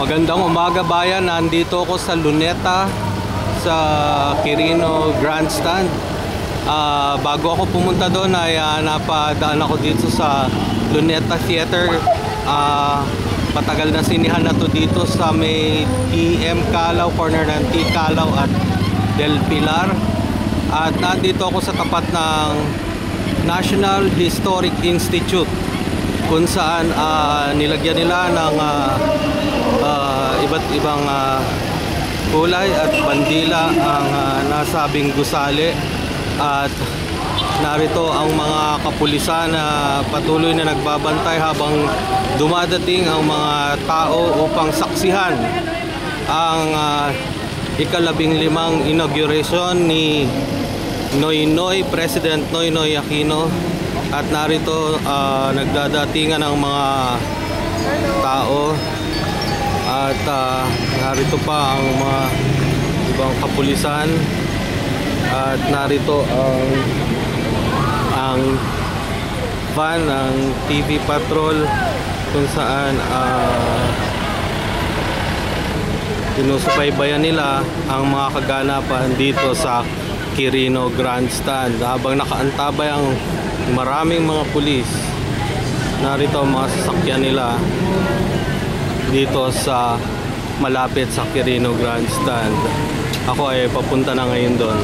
Magandang umaga bayan, nandito ako sa Luneta sa Quirino Grandstand. Bago ako pumunta doon ay napadaan ako dito sa Luneta Theater. Patagal na sinihan na to dito sa may TM Calao, corner ng T Calao at Del Pilar. At nandito ako sa tapat ng National Historic Institute, kung saan nilagyan nila ng iba't ibang kulay at bandila ang nasabing gusali. At narito ang mga kapulisan na patuloy na nagbabantay habang dumadating ang mga tao upang saksihan ang ika-15 inauguration ni President Noynoy Aquino. At narito nagdadatingan ang mga tao at narito pa ang mga ibang kapulisan at narito ang van ng TV Patrol kung saan sinusubaybayan nila ang mga kaganapan dito sa Quirino Grandstand habang nakaantabay ang maraming mga pulis. Narito ang mga sasakyan nila dito sa malapit sa Quirino Grandstand. Ako ay papunta na ngayon doon.